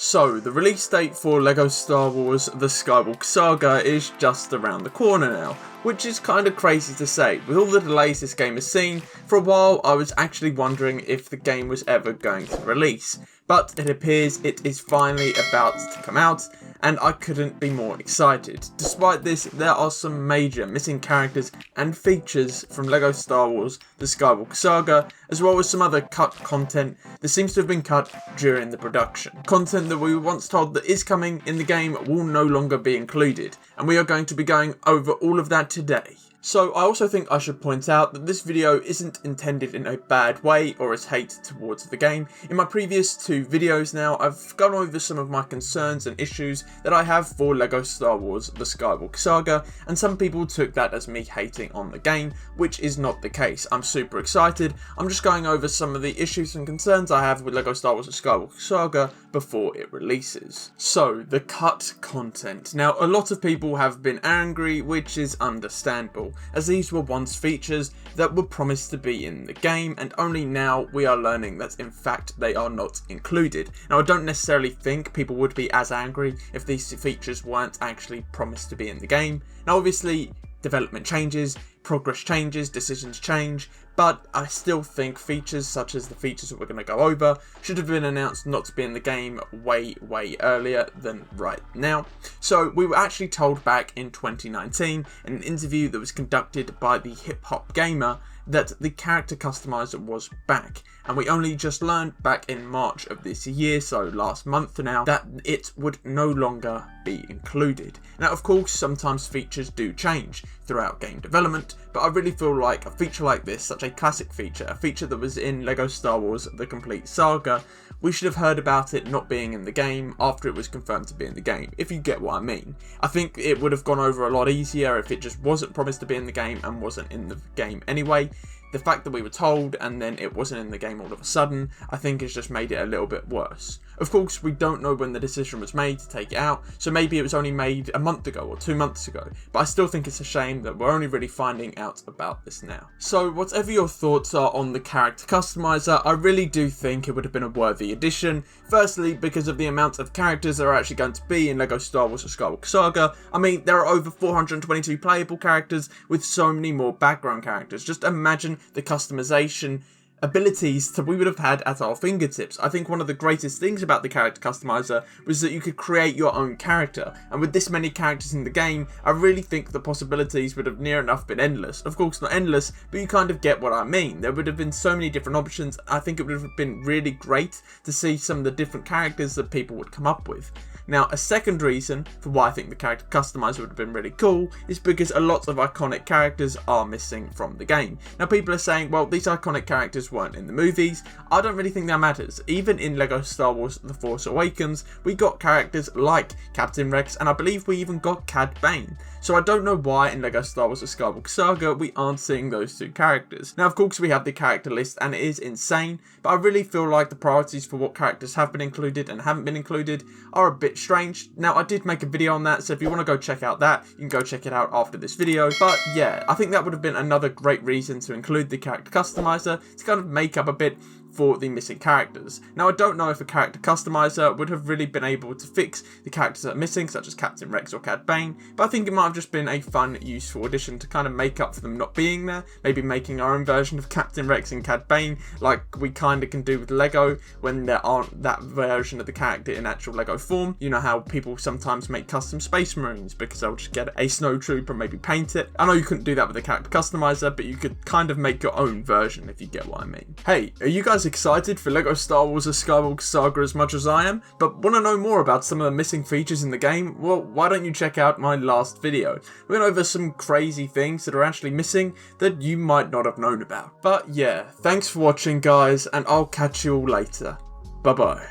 So, the release date for LEGO Star Wars The Skywalker Saga is just around the corner now, which is kind of crazy to say. With all the delays this game has seen, for a while I was actually wondering if the game was ever going to release. But it appears it is finally about to come out, and I couldn't be more excited. Despite this, there are some major missing characters and features from LEGO Star Wars The Skywalker Saga, as well as some other cut content that seems to have been cut during the production. Content that we were once told that is coming in the game will no longer be included, and we are going to be going over all of that today. So I also think I should point out that this video isn't intended in a bad way or as hate towards the game. In my previous two videos now, I've gone over some of my concerns and issues that I have for LEGO Star Wars The Skywalker Saga, and some people took that as me hating on the game, which is not the case. I'm super excited. I'm just going over some of the issues and concerns I have with LEGO Star Wars The Skywalker Saga before it releases. So, the cut content. Now, a lot of people have been angry, which is understandable, as these were once features that were promised to be in the game, and only now we are learning that in fact they are not included. Now, I don't necessarily think people would be as angry if these features weren't actually promised to be in the game. Now, obviously, development changes, progress changes, decisions change, but I still think features such as the features that we're going to go over should have been announced not to be in the game way earlier than right now. So we were actually told back in 2019 in an interview that was conducted by the Hip Hop Gamer that the character customizer was back, and we only just learned back in March of this year, so last month now, that it would no longer be included. Now, of course, sometimes features do change throughout game development, but I really feel like a feature like this, such a classic feature, a feature that was in LEGO Star Wars The Complete Saga, we should have heard about it not being in the game after it was confirmed to be in the game, if you get what I mean. I think it would have gone over a lot easier if it just wasn't promised to be in the game and wasn't in the game anyway. The fact that we were told and then it wasn't in the game all of a sudden, I think has just made it a little bit worse. Of course, we don't know when the decision was made to take it out, so maybe it was only made a month ago or 2 months ago, but I still think it's a shame that we're only really finding out about this now. So whatever your thoughts are on the character customizer, I really do think it would have been a worthy addition. Firstly, because of the amount of characters that are actually going to be in LEGO Star Wars The Skywalker Saga. I mean, there are over 422 playable characters with so many more background characters. Just imagine the customization abilities that we would have had at our fingertips. I think one of the greatest things about the character customizer was that you could create your own character, and with this many characters in the game, I really think the possibilities would have near enough been endless. Of course not endless, but you kind of get what I mean. There would have been so many different options. I think it would have been really great to see some of the different characters that people would come up with. Now, a second reason for why I think the character customizer would have been really cool is because a lot of iconic characters are missing from the game. Now, people are saying, well, these iconic characters weren't in the movies. I don't really think that matters. Even in LEGO Star Wars The Force Awakens, we got characters like Captain Rex, and I believe we even got Cad Bane. So I don't know why in LEGO Star Wars The Skywalker Saga we aren't seeing those two characters. Now, of course, we have the character list and it is insane, but I really feel like the priorities for what characters have been included and haven't been included are a bit strange. Now, I did make a video on that, so if you want to go check out that, you can go check it out after this video. But yeah, I think that would have been another great reason to include the character customizer to kind of make up a bit for the missing characters. Now, I don't know if a character customizer would have really been able to fix the characters that are missing, such as Captain Rex or Cad Bane, but I think it might have just been a fun, useful addition to kind of make up for them not being there, maybe making our own version of Captain Rex and Cad Bane, like we kind of can do with LEGO when there aren't that version of the character in actual LEGO form. You know how people sometimes make custom Space Marines because they'll just get a snow trooper and maybe paint it. I know you couldn't do that with a character customizer, but you could kind of make your own version, if you get what I mean. Hey, are you guys excited for LEGO Star Wars The Skywalker Saga as much as I am, but want to know more about some of the missing features in the game? Well, why don't you check out my last video? We went over some crazy things that are actually missing that you might not have known about. But yeah, thanks for watching guys, and I'll catch you all later. Bye bye.